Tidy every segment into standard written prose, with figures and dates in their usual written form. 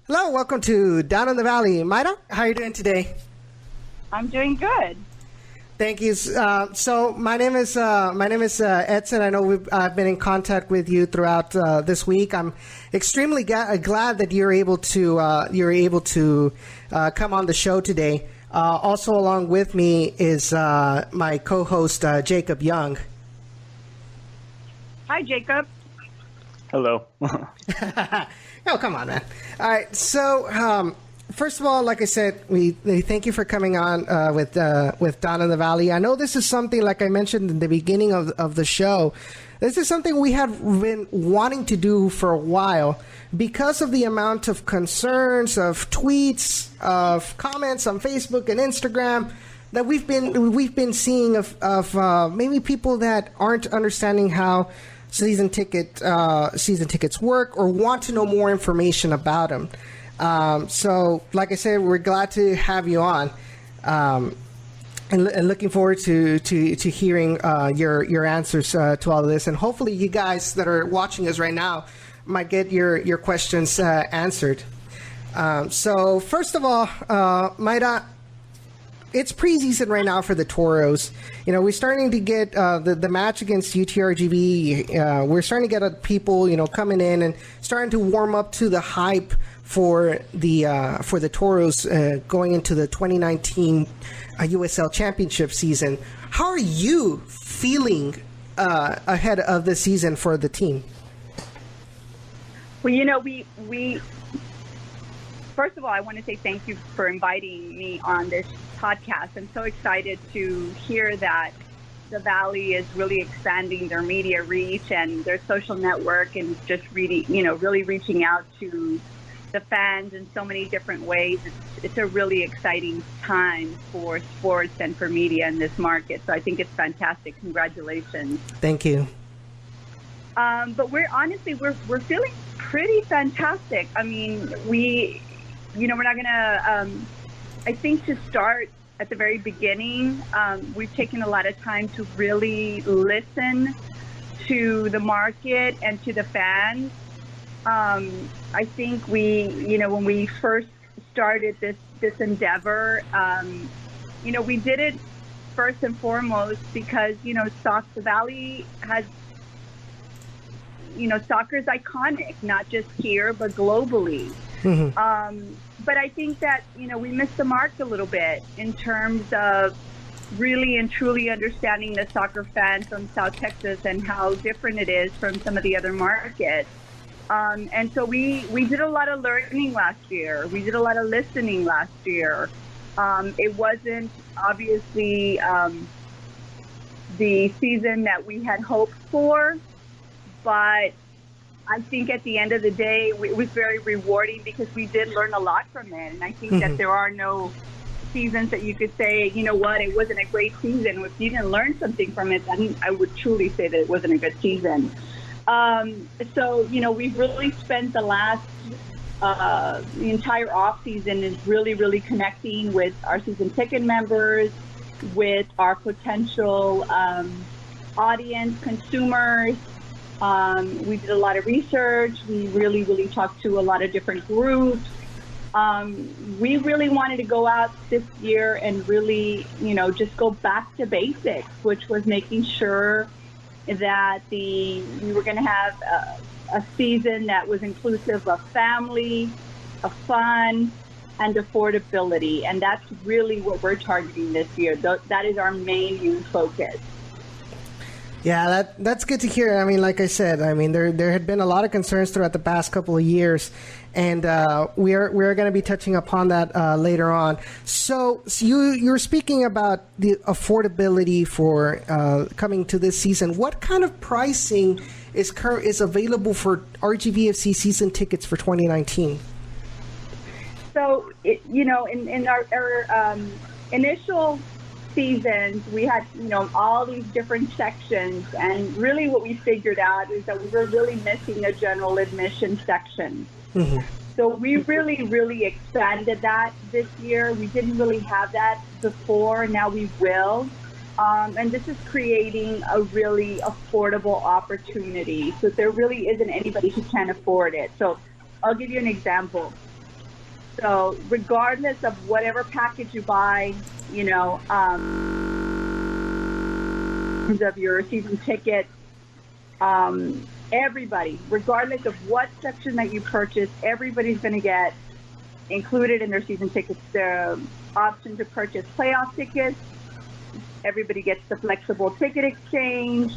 Hello, welcome to Down in the Valley. Mayra, how are you doing today? I'm doing good. Thank you. So my name is Edson. I know I've been in contact with you throughout this week. I'm extremely glad that you're able to come on the show today. Also along with me is my co-host Jacob Young. Hi, Jacob. Hello. Oh, come on, man. All right. So, first of all, like I said, we thank you for coming on with Down in the Valley. I know this is something, like I mentioned in the beginning of the show, this is something we have been wanting to do for a while because of the amount of concerns, of tweets, of comments on Facebook and Instagram that we've been seeing of maybe people that aren't understanding how season tickets work or want to know more information about them. So, like I said, we're glad to have you on, and looking forward to hearing your answers to all of this. And hopefully, you guys that are watching us right now might get your questions answered. So, first of all, Mayra, it's preseason right now for the Toros. You know, we're starting to get the match against UTRGV. We're starting to get people, coming in and starting to warm up to the hype for the Toros going into the 2019 USL Championship season. How are you feeling ahead of the season for the team? Well, we first of all, I want to say thank you for inviting me on this podcast. I'm so excited to hear that the Valley is really expanding their media reach and their social network and just really reaching out to the fans in so many different ways. It's a really exciting time for sports and for media in this market. So I think it's fantastic. Congratulations. Thank you. But we're feeling pretty fantastic. I mean, we're not gonna. I think to start at the very beginning, we've taken a lot of time to really listen to the market and to the fans. I think when we first started this endeavor, we did it first and foremost because, the Valley has, soccer is iconic, not just here, but globally. Mm-hmm. But I think that, we missed the mark a little bit in terms of really and truly understanding the soccer fan from South Texas and how different it is from some of the other markets. And so we did a lot of learning last year. We did a lot of listening last year. It wasn't obviously the season that we had hoped for, but I think at the end of the day, it was very rewarding because we did learn a lot from it. And I think that there are no seasons that you could say, you know what, it wasn't a great season. If you didn't learn something from it, then I would truly say that it wasn't a good season. So, we've really spent the entire off season is really, really connecting with our season ticket members, with our potential audience, consumers. We did a lot of research. We really, really talked to a lot of different groups. We really wanted to go out this year and really, just go back to basics, which was making sure that we were going to have a season that was inclusive of family, of fun, and affordability. And that's really what we're targeting this year. That is our main focus. Yeah, that's good to hear. I mean, like I said, there had been a lot of concerns throughout the past couple of years, and we're going to be touching upon that later on. So you're speaking about the affordability for coming to this season. What kind of pricing is available for RGVFC season tickets for 2019? So, in our initial seasons, we had, all these different sections, and really what we figured out is that we were really missing a general admission section. Mm-hmm. So we really, really expanded that this year. We didn't really have that before. Now we will. And this is creating a really affordable opportunity. So there really isn't anybody who can't afford it. So I'll give you an example. So regardless of whatever package you buy, of your season ticket, everybody, regardless of what section that you purchase, everybody's going to get included in their season tickets the option to purchase playoff tickets. Everybody gets the flexible ticket exchange.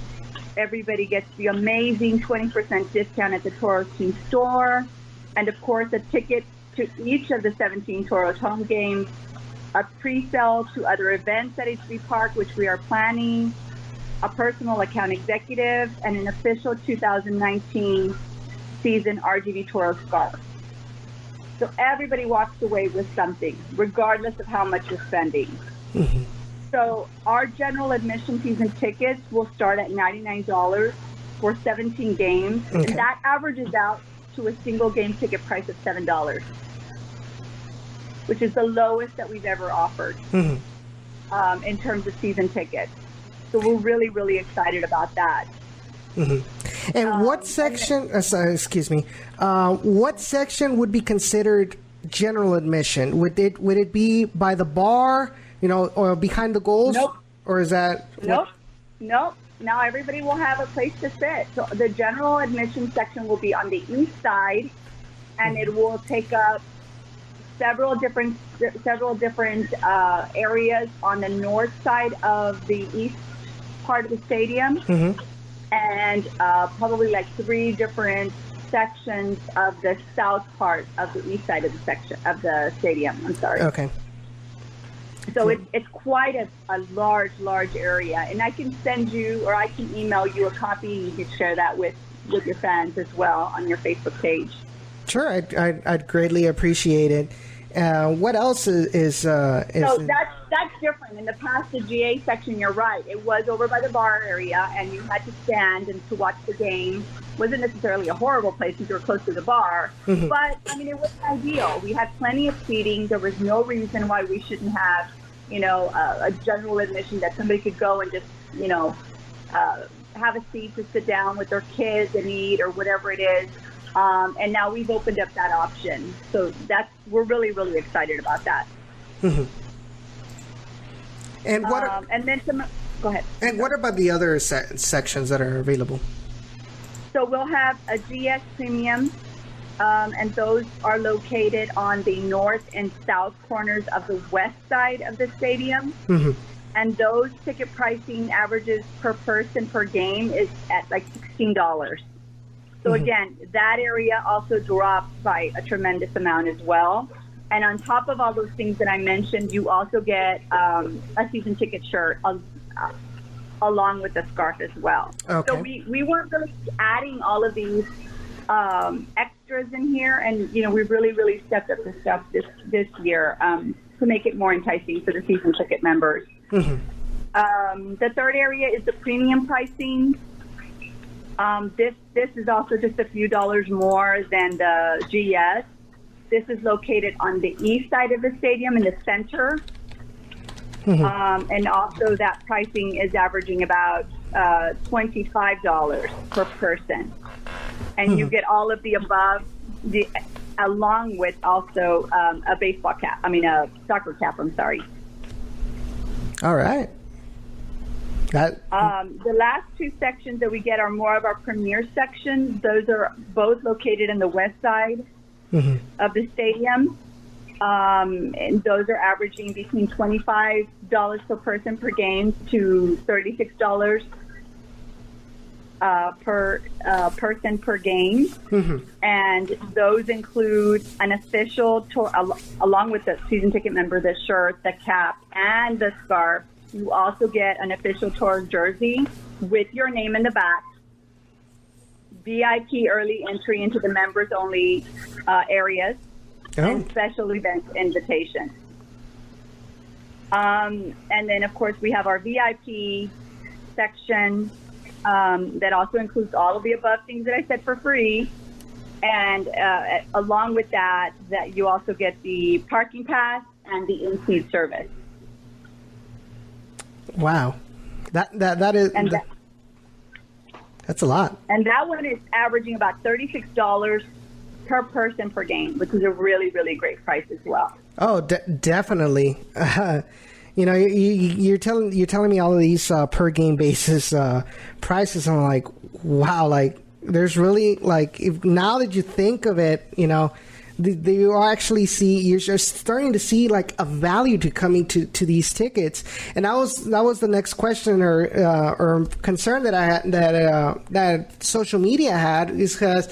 Everybody gets the amazing 20% discount at the Toros Team store. And of course, a ticket to each of the 17 Toros home games, a pre-sale to other events at HB Park, which we are planning, a personal account executive, and an official 2019 season RGV Toros scarf. So everybody walks away with something, regardless of how much you're spending. Mm-hmm. So our general admission season tickets will start at $99 for 17 games. Okay. And that averages out to a single game ticket price of $7, which is the lowest that we've ever offered in terms of season tickets. So we're really, really excited about that. Mm-hmm. And what section, what section would be considered general admission? Would it be by the bar, or behind the goals? Nope. Or is that? Nope. Now everybody will have a place to sit. So the general admission section will be on the east side, and it will take up several different areas on the north side of the east part of the stadium. Mm-hmm. And probably like 3 different sections of the south part of the east side of the stadium. I'm sorry. Okay. So it's quite a large area, and I can send you, or I can email you a copy, and you can share that with your fans as well on your Facebook page. Sure, I'd greatly appreciate it. What else is so that's different. In the past, the GA section, you're right, it was over by the bar area, and you had to stand and to watch the game. Wasn't necessarily a horrible place because you were close to the bar, but it was ideal. We had plenty of seating. There was no reason why we shouldn't have, a general admission that somebody could go and just, have a seat to sit down with their kids and eat or whatever it is. And now we've opened up that option. So we're really, really excited about that. Mm-hmm. And go ahead. And what about the other sections that are available? So we'll have a GS Premium, and those are located on the north and south corners of the west side of the stadium. Mm-hmm. And those ticket pricing averages per person per game is at like $16. So again, that area also drops by a tremendous amount as well. And on top of all those things that I mentioned, you also get a season ticket shirt along with the scarf as well. Okay. So we weren't really adding all of these extras in here, and we've really, really stepped up the stuff this year to make it more enticing for the season ticket members. Mm-hmm. The third area is the premium pricing. This is also just a few dollars more than the GS. This is located on the east side of the stadium in the center. Mm-hmm. And also that pricing is averaging about $25 per person. And you get all of the above, along with also a baseball cap. A soccer cap, I'm sorry. All right. The last 2 sections that we get are more of our premier sections. Those are both located in the west side of the stadium. And those are averaging between $25 per person per game to $36 per person per game. And those include an official tour, along with the season ticket member, the shirt, the cap, and the scarf. You also get an official tour jersey with your name in the back, VIP early entry into the members only areas, and special event invitations. And then, of course, we have our VIP section that also includes all of the above things that I said for free. And along with that you also get the parking pass and the in-seat service. Wow, that's a lot. And that one is averaging about $36 per person per game, which is a really, really great price as well. Oh, definitely. You're telling me all of these per game basis prices. I'm like, wow, like there's really like if now that you think of it, you actually see you're just starting to see like a value to coming to these tickets, and that was the next question or concern that I had that social media had is because.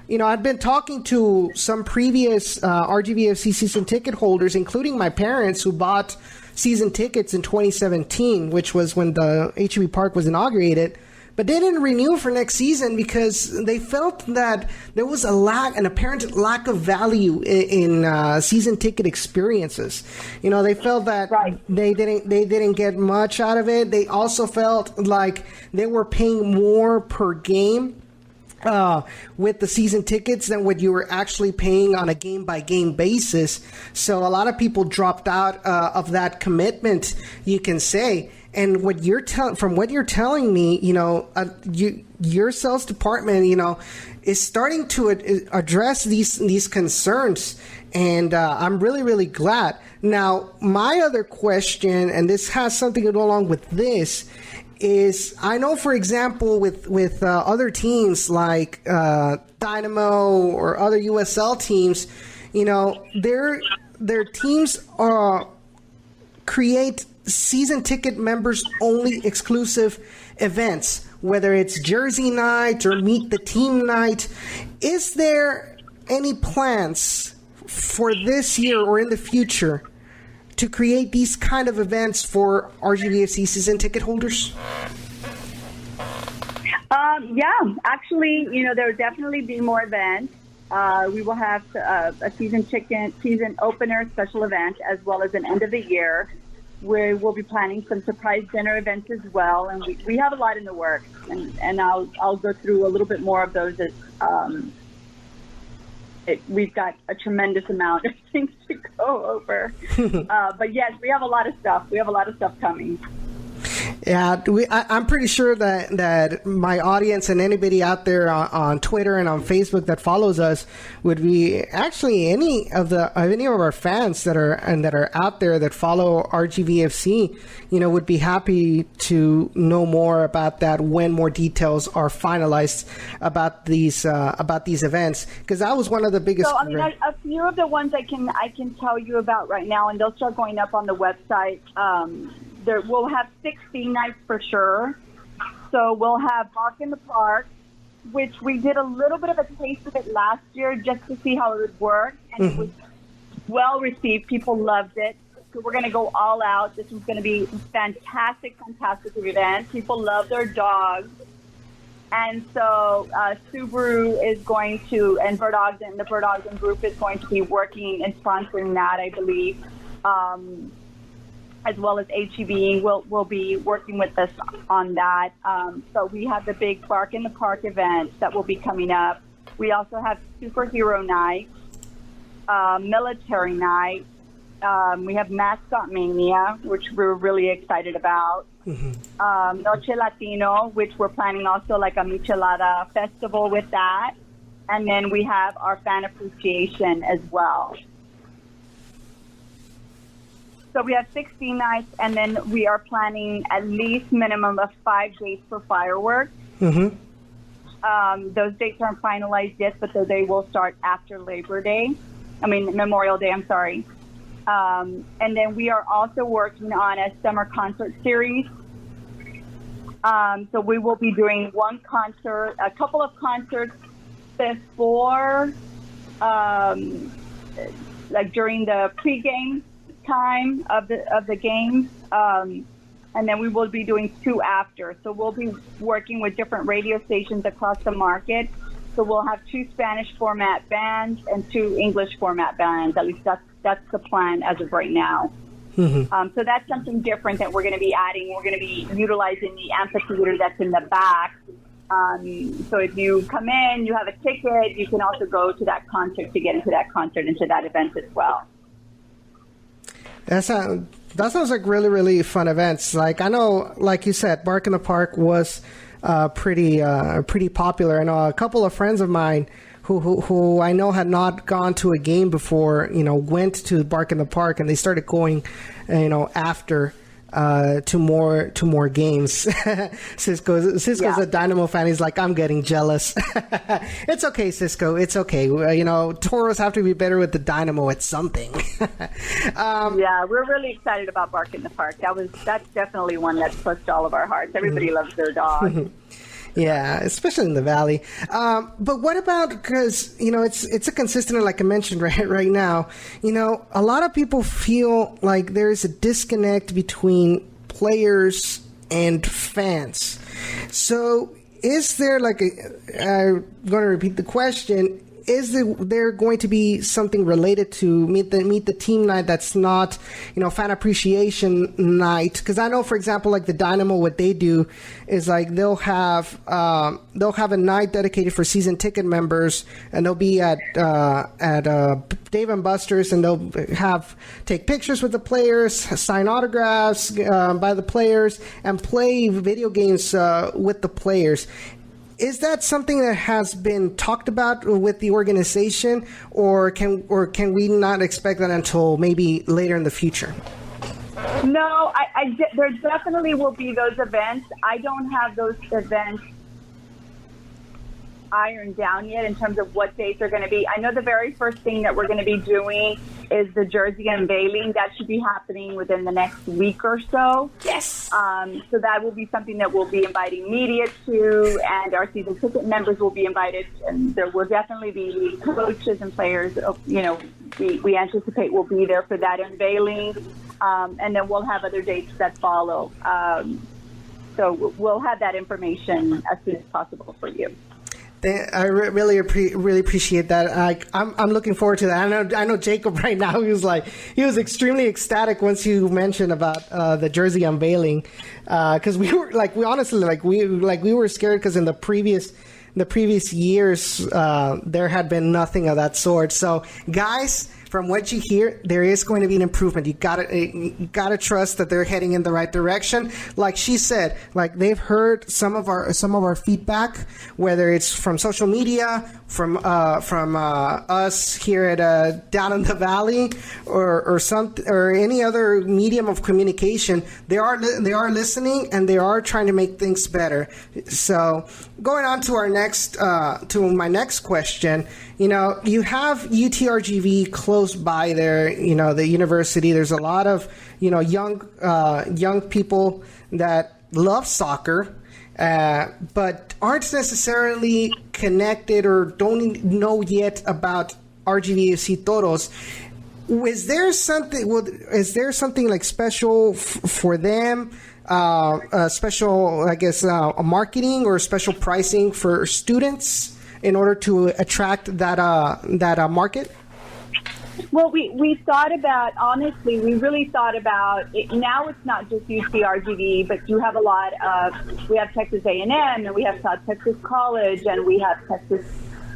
I'd been talking to some previous RGVFC season ticket holders, including my parents, who bought season tickets in 2017, which was when the HEB Park was inaugurated. But they didn't renew for next season because they felt that there was an apparent lack of value in season ticket experiences. They felt that they didn't get much out of it. They also felt like they were paying more per game with the season tickets than what you were actually paying on a game-by-game basis. So a lot of people dropped out of that commitment, you can say. And from what you're telling me, your sales department, is starting to address these concerns. And I'm really, really glad. Now, my other question, and this has something to go along with this, is I know, for example, with other teams like Dynamo or other USL teams, their teams create season ticket members only exclusive events, whether it's jersey night or meet the team night. Is there any plans for this year or in the future to create these kind of events for RGVFC season ticket holders? Yeah, actually, there will definitely be more events. We will have a season opener special event as well as an end of the year where we'll be planning some surprise dinner events as well. And we have a lot in the works, and I'll go through a little bit more of those as we've got a tremendous amount of things to go over. But yes, we have a lot of stuff. We have a lot of stuff coming. Yeah, I'm pretty sure that my audience and anybody out there on Twitter and on Facebook that follows us would be actually any of our fans that are out there that follow RGVFC, would be happy to know more about that when more details are finalized about these events, because that was one of the biggest. So a few of the ones I can tell you about right now, and they'll start going up on the website. We'll have 16 nights for sure. So we'll have Bark in the Park, which we did a little bit of a taste of it last year just to see how it would work. And It was well received. People loved it. So we're going to go all out. This is going to be fantastic event. People love their dogs. And so Subaru is going to, and Bird Ogden, the Bird Ogden group is going to be working and sponsoring that, I believe. As well as HEB will be working with us on that. So we have the big Bark in the Park event that will be coming up. We also have Superhero Night, Military Night. We have Mascot Mania, which we're really excited about. Noche Latino, which we're planning also like a Michelada festival with that. And then we have our fan appreciation as well. So we have 16 nights, and then we are planning at least minimum of 5 days for fireworks. Those dates aren't finalized yet, but they will start after Memorial Day, I'm sorry. And then we are also working on a summer concert series. So we will be doing one concert, a couple of concerts before, during the pregame time of the games, and then we will be doing 2 after. So we'll be working with different radio stations across the market. So we'll have 2 Spanish format bands and 2 English format bands. At least that's the plan as of right now. So that's something different that we're going to be adding. We're going to be utilizing the amphitheater that's in the back. So if you come in, you have a ticket, you can also go to that concert to get into that concert, into that event as well. That sounds like really, really fun events. Like, I know, like you said, Bark in the Park was pretty popular. I know a couple of friends of mine who I know had not gone to a game before, went to Bark in the Park, and they started going, after. To more games. Cisco's a Dynamo fan. He's like, I'm getting jealous. It's okay, Cisco. It's okay. Toros have to be better with the Dynamo at something. Yeah, we're really excited about Bark in the Park. That's definitely one that touched all of our hearts. Everybody loves their dog. Yeah, especially in the Valley. But what about, because, it's a consistent, like I mentioned right now, a lot of people feel like there's a disconnect between players and fans. So is there I'm going to repeat the question, is there going to be something related to meet the team night that's not, fan appreciation night? Because I know, for example, like the Dynamo, what they do is like they'll have a night dedicated for season ticket members, and they'll be at Dave and Buster's, and they'll take pictures with the players, sign autographs by the players, and play video games with the players. Is that something that has been talked about with the organization, or can we not expect that until maybe later in the future? No, there definitely will be those events. I don't have those events ironed down yet in terms of what dates are going to be. I know the very first thing that we're going to be doing is the jersey unveiling. That should be happening within the next week or so. Yes. So that will be something that we'll be inviting media to, and our season ticket members will be invited, and there will definitely be coaches and players, we anticipate will be there for that unveiling. And then we'll have other dates that follow. So we'll have that information as soon as possible for you. I really appreciate that. I'm looking forward to that. I know Jacob right now. He was extremely ecstatic once you mentioned about the jersey unveiling, because we were scared because in the previous years there had been nothing of that sort. So guys, from what you hear, there is going to be an improvement. You gotta trust that they're heading in the right direction. Like she said, like they've heard some of our feedback, whether it's from social media, from us here at down in the Valley, or any other medium of communication. They are listening, and they are trying to make things better. So going on to my next question. You have UTRGV close by there, the university. There's a lot of, young people that love soccer, but aren't necessarily connected or don't know yet about RGVFC Toros. Is there something like special for them? Special, I guess, marketing or special pricing for students in order to attract that market? Well, we thought about, honestly, we really thought about it. Now it's not just UTRGV, but you have we have Texas A&M, and we have South Texas College, and we have Texas,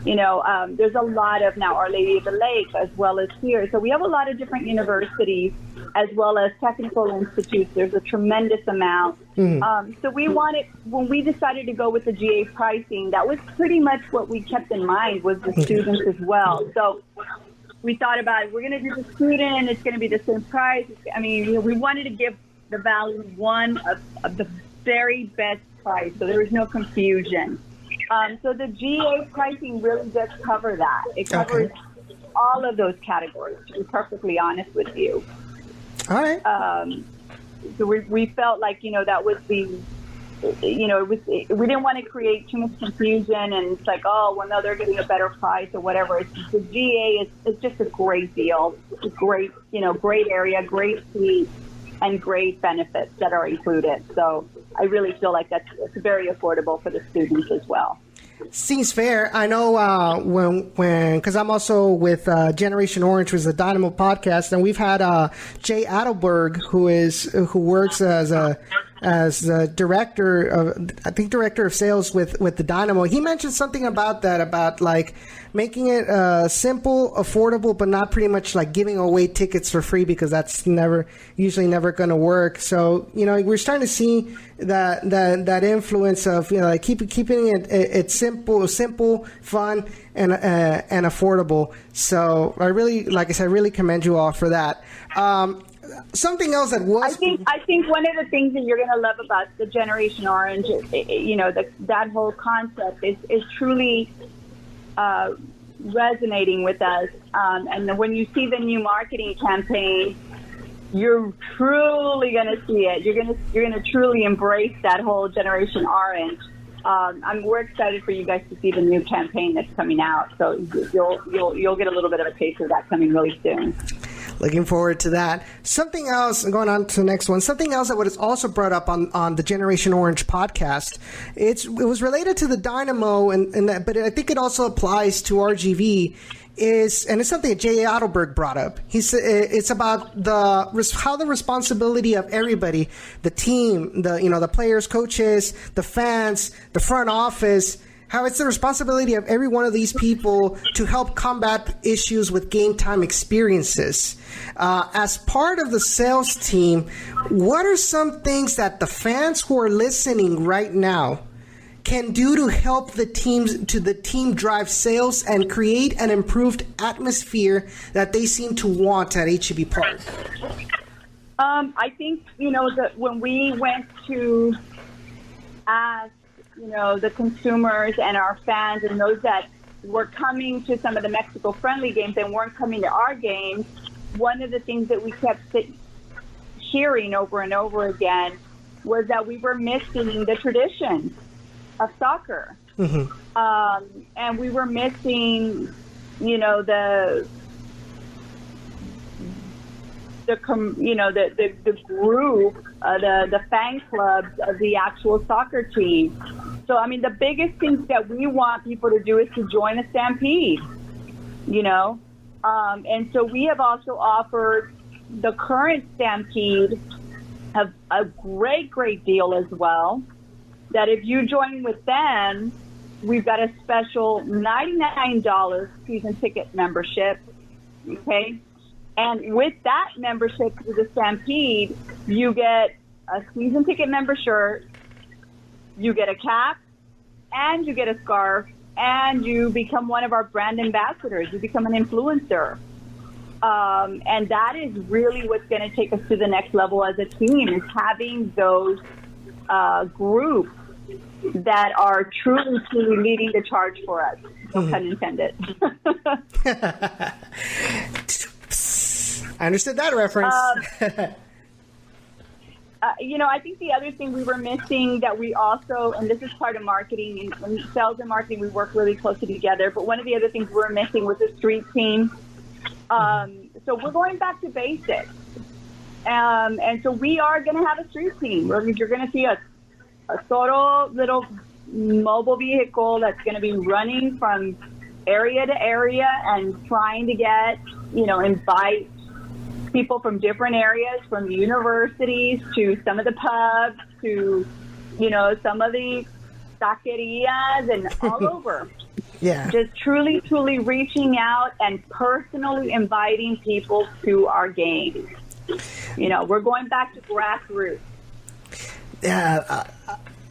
there's a lot of now Our Lady of the Lake as well as here. So we have a lot of different universities as well as technical institutes. There's a tremendous amount. So when we decided to go with the GA pricing, that was pretty much what we kept in mind, was the students as well. So we thought about, we're going to do the student, it's going to be the same price. We wanted to give the Valley one of the very best price, so there was no confusion. So the GA pricing really does cover that. It covers all of those categories, to be perfectly honest with you. All right. So we felt like, that was we didn't want to create too much confusion, and it's like, no, they're getting a better price or whatever. The GA is just a great deal. It's a great, great area, great seats, and great benefits that are included. So I really feel like it's very affordable for the students as well. Seems fair. I know because I'm also with Generation Orange, which is a Dynamo podcast, and we've had Jay Adelberg, who works as a as the director of sales with the Dynamo. He mentioned something about that, about like making it simple, affordable, but not pretty much like giving away tickets for free, because that's usually never going to work. So, we're starting to see that influence of, like keeping it simple, fun, and affordable. So I really, like I said, really commend you all for that. Something else that was... I think one of the things that you're going to love about the Generation Orange, that whole concept is truly resonating with us. And when you see the new marketing campaign, you're truly going to see it. You're going to truly embrace that whole Generation Orange. We're excited for you guys to see the new campaign that's coming out. So you'll get a little bit of a taste of that coming really soon. Looking forward to that. Something else, going on to the next one, something else that was also brought up on the Generation Orange podcast, it was related to the Dynamo, but I think it also applies to RGV, and it's something that Jay Adelberg brought up. It's about how the responsibility of everybody, the team, the players, coaches, the fans, the front office, how it's the responsibility of every one of these people to help combat issues with game time experiences. As part of the sales team, what are some things that the fans who are listening right now can do to help the team drive sales and create an improved atmosphere that they seem to want at H-E-B Park? I think, when we went to ask the consumers and our fans and those that were coming to some of the Mexico-friendly games and weren't coming to our games, one of the things that we kept hearing over and over again was that we were missing the tradition of soccer. Mm-hmm. And we were missing, the group, the fan clubs of the actual soccer team. So, the biggest things that we want people to do is to join a Stampede, and so we have also offered the current Stampede a great deal as well, that if you join with them, we've got a special $99 season ticket membership, okay? And with that membership to the Stampede, you get a season ticket member shirt, you get a cap, and you get a scarf, and you become one of our brand ambassadors. You become an influencer. And that is really what's going to take us to the next level as a team, is having those groups that are truly leading the charge for us. No pun intended. I understood that reference. I think the other thing we were missing that we also, and this is part of marketing, and sales and marketing, we work really closely together, but one of the other things we were missing was a street team. So we're going back to basics. And so we are going to have a street team. You're going to see a Toro little mobile vehicle that's going to be running from area to area and trying to get, invite people from different areas, from the universities to some of the pubs to, some of the taquerias and all over. Yeah. Just truly reaching out and personally inviting people to our games. We're going back to grassroots. Yeah.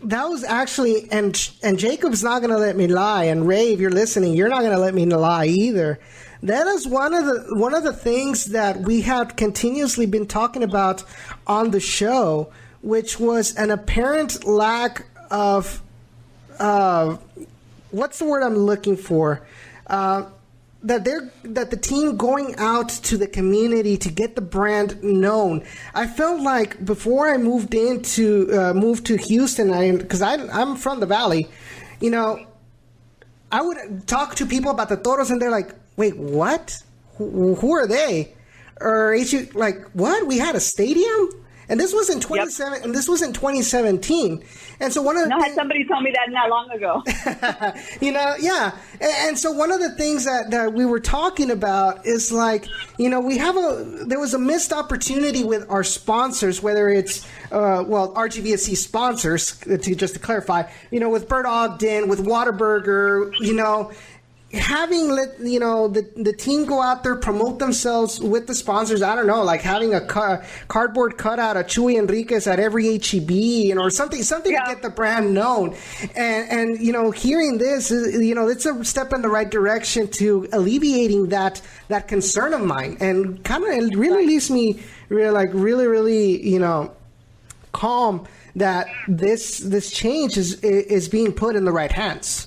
That was actually, and Jacob's not going to let me lie, and Ray, if you're listening, you're not going to let me lie either. That is one of the things that we have continuously been talking about on the show, which was an apparent lack of what's the word I'm looking for? That the team going out to the community to get the brand known. I felt like before I moved to Houston, because I'm from the Valley, I would talk to people about the Toros, and they're like, "Wait, what? Who are they?" Or like, "What? We had a stadium?" And this was in 2017. And so one of the had somebody told me that not long ago. Yeah. And so one of the things that we were talking about is like, there was a missed opportunity with our sponsors, whether it's, RGVFC sponsors, just to clarify, with Bert Ogden, with Whataburger, having the team go out there, promote themselves with the sponsors. I don't know, like having a cardboard cutout of Chuy Enriquez at every HEB, or something to get the brand known. And hearing this, it's a step in the right direction to alleviating that concern of mine, and kind of it really leaves me really calm that this change is being put in the right hands.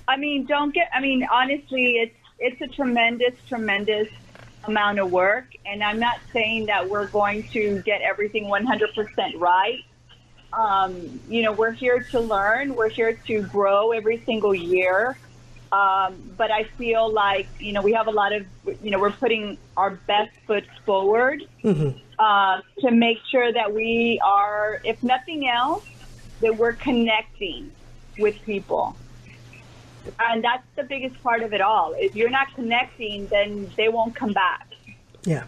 Honestly, it's a tremendous amount of work. And I'm not saying that we're going to get everything 100% right. We're here to learn. We're here to grow every single year. But I feel like, we have a lot of, we're putting our best foot forward to make sure that we are, if nothing else, that we're connecting with people. And that's the biggest part of it all. If you're not connecting, then they won't come back. Yeah.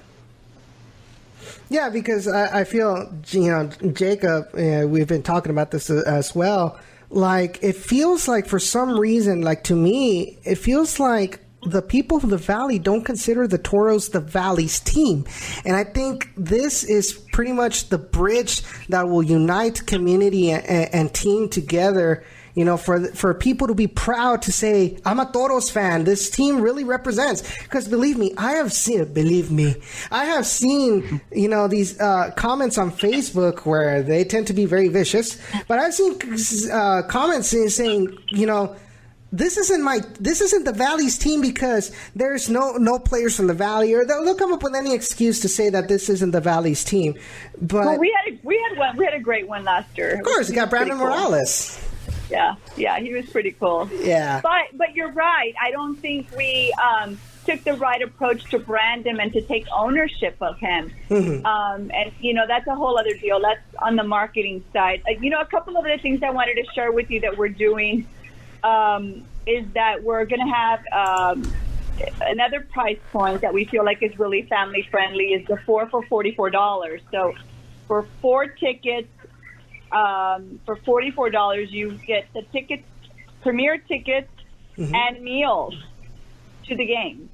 Yeah, because I feel, Jacob, we've been talking about this as well. Like, it feels like for some reason, like to me, it feels like the people of the Valley don't consider the Toros the Valley's team. And I think this is pretty much the bridge that will unite community and team together. For people to be proud to say, I'm a Toros fan. This team really represents. Because believe me, I have seen, these comments on Facebook where they tend to be very vicious. But I've seen comments saying, this isn't the Valley's team because there's no players from the Valley, or they'll come up with any excuse to say that this isn't the Valley's team. But we had a great one last year. Of course, you got Brandon Morales. Yeah, he was pretty cool. Yeah. But you're right. I don't think we took the right approach to brand him and to take ownership of him. And, that's a whole other deal. That's on the marketing side. A couple of other things I wanted to share with you that we're doing is that we're going to have another price point that we feel like is really family friendly is the 4 for $44. So for 4 tickets, for $44, you get the tickets, premier tickets, and meals to the game.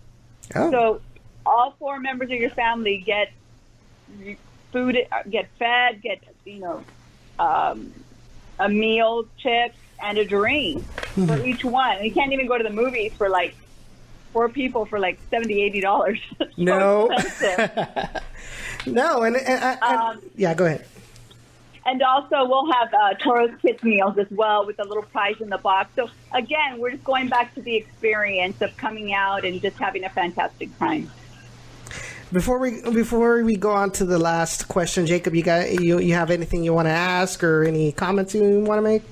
Oh. So all 4 members of your family get food, get fed, get a meal, chips, and a drink for each one. You can't even go to the movies for like 4 people for like $70, $80. No. No, and yeah, go ahead. And also, we'll have Toros Kids meals as well with a little prize in the box. So, again, we're just going back to the experience of coming out and just having a fantastic time. Before we go on to the last question, Jacob, you have anything you want to ask or any comments you want to make?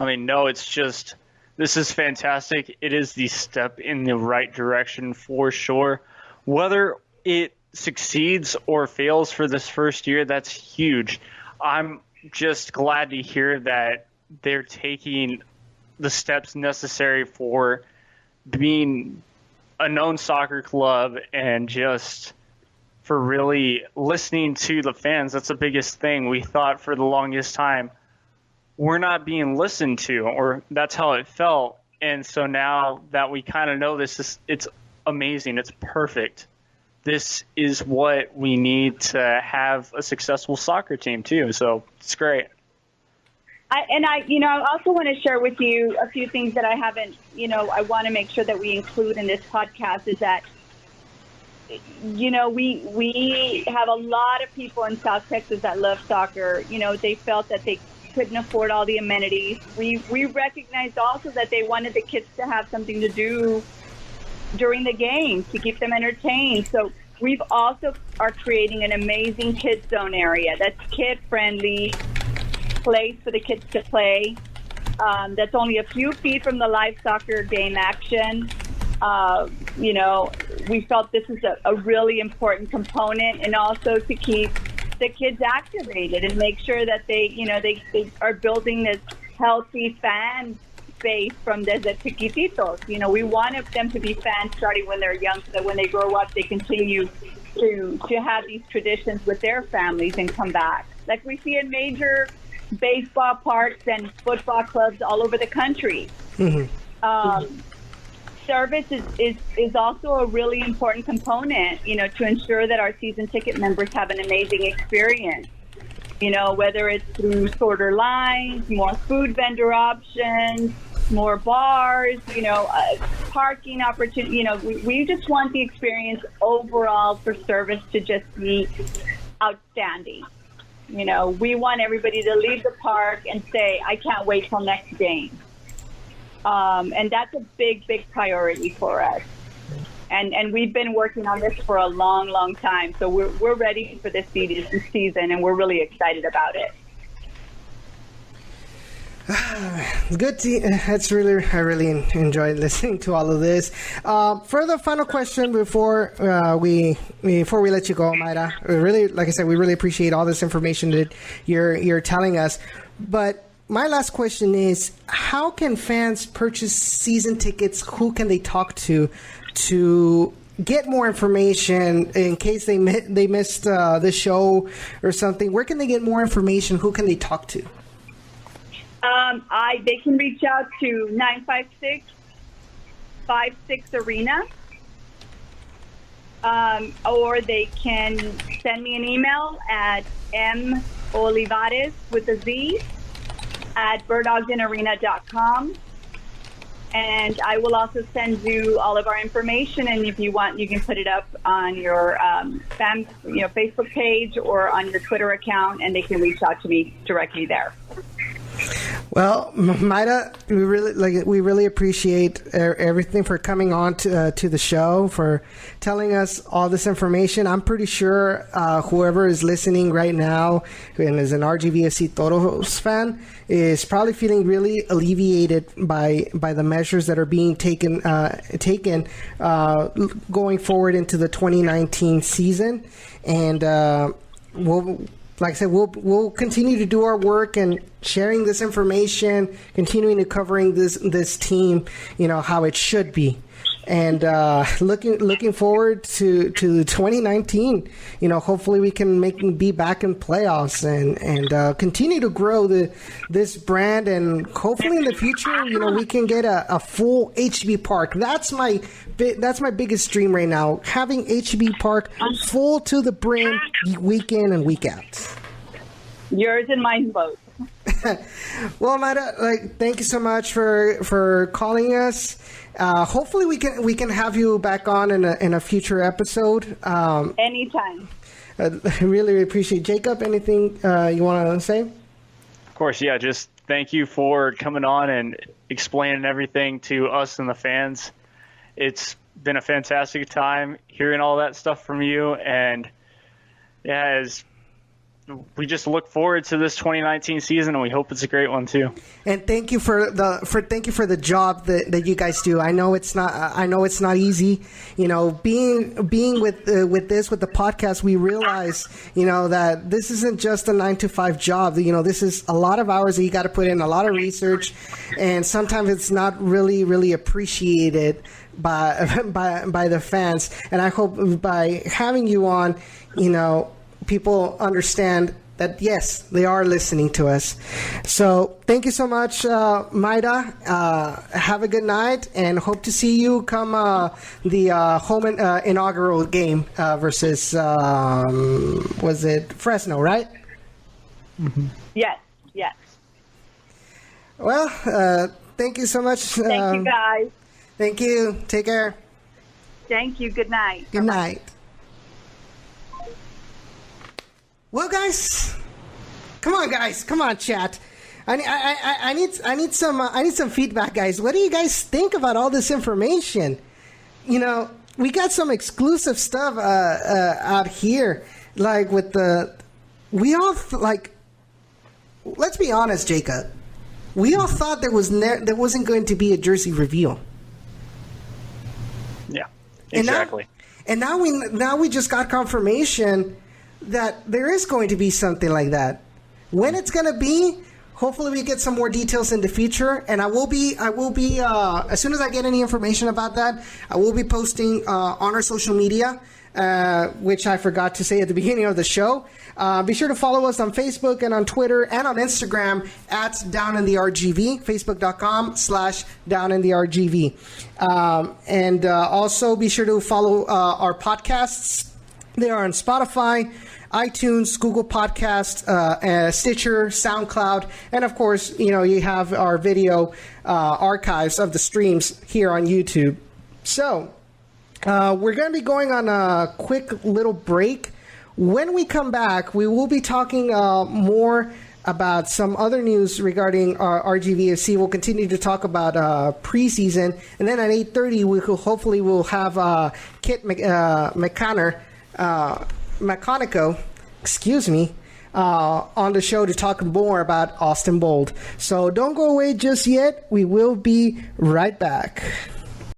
No, it's just, this is fantastic. It is the step in the right direction for sure. Whether it succeeds or fails for this first year, that's huge. I'm just glad to hear that they're taking the steps necessary for being a known soccer club and just for really listening to the fans. That's the biggest thing. We thought for the longest time we're not being listened to, or that's how it felt. And so now that we kind of know this, it's amazing. It's perfect. This is what we need to have a successful soccer team too. So it's great. I also want to share with you a few things that I haven't, I want to make sure that we include in this podcast is that, we have a lot of people in South Texas that love soccer. They felt that they couldn't afford all the amenities. We recognized also that they wanted the kids to have something to do during the game to keep them entertained. So we've also are creating an amazing kids zone area that's kid friendly, place for the kids to play. That's only a few feet from the live soccer game action. We felt this is a really important component, and also to keep the kids activated and make sure that they are building this healthy fan base from desde chiquititos. We want them to be fans starting when they're young, so that when they grow up, they continue to have these traditions with their families and come back. Like we see in major baseball parks and football clubs all over the country. Service is also a really important component, to ensure that our season ticket members have an amazing experience. Whether it's through shorter lines, more food vendor options, more bars, parking opportunity. We just want the experience overall for service to just be outstanding. We want everybody to leave the park and say, I can't wait till next game. And that's a big, big priority for us. And we've been working on this for a long, long time. So we're ready for this season, and we're really excited about it. Good. That's I really enjoyed listening to all of this. For the final question before we let you go, Mayra, like I said, we really appreciate all this information that you're telling us. But my last question is, how can fans purchase season tickets? Who can they talk to get more information in case they missed the show or something? Where can they get more information? Who can they talk to? They can reach out to 956-56-ARENA, or they can send me an email at Olivarez with a Z at birdogdenarena.com. And I will also send you all of our information, and if you want, you can put it up on your Facebook page or on your Twitter account, and they can reach out to me directly there. Well, Mayra, we really appreciate everything for coming on to the show, for telling us all this information. I'm pretty sure whoever is listening right now and is an RGVFC Toros fan is probably feeling really alleviated by the measures that are being taken going forward into the 2019 season, and like I said, we'll continue to do our work and sharing this information, continuing to covering this team, how it should be, and looking forward to 2019. Hopefully we can be back in playoffs and continue to grow this brand, and hopefully in the future, we can get a full HB Park. That's my biggest dream right now, having HB Park full to the brim week in and week out. Yours and mine both. Well, Mayra, thank you so much for calling us. Hopefully we can have you back on in a future episode. Anytime. I really appreciate. Jacob, anything you want to say? Of course, yeah. Just thank you for coming on and explaining everything to us and the fans. It's been a fantastic time hearing all that stuff from you, and we just look forward to this 2019 season, and we hope it's a great one too. And thank you for the job that you guys do. I know it's not easy. Being with the podcast, we realize that this isn't just a 9-to-5 job. This is a lot of hours that you got to put in, a lot of research, and sometimes it's not really appreciated by the fans. And I hope by having you on, people understand that, yes, they are listening to us. So thank you so much, Mayra. Have a good night, and hope to see you come the home inaugural game versus, was it Fresno, right? Mm-hmm. Yes. Well, thank you so much. Thank you, guys. Thank you. Take care. Thank you. Good night. Good night. Well, guys, come on, chat. I need some feedback, guys. What do you guys think about all this information? We got some exclusive stuff out here, with let's be honest, Jacob. We all thought there wasn't going to be a jersey reveal. Yeah, exactly. And now we just got confirmation that there is going to be something like that. When it's going to be, hopefully we get some more details in the future, and I will be as soon as I get any information about that, I will be posting on our social media, which I forgot to say at the beginning of the show. Be sure to follow us on Facebook and on Twitter and on Instagram at Down in the RGV, facebook.com/Down in the RGV. And also be sure to follow our podcasts. They are on Spotify, iTunes, Google Podcast, Stitcher, SoundCloud, and of course, you have our video archives of the streams here on YouTube. So, we're going to be going on a quick little break. When we come back, we will be talking more about some other news regarding RGVFC. We'll continue to talk about preseason, and then at 8:30, we'll have Kit McConico, on the show to talk more about Austin Bold. So don't go away just yet. We will be right back.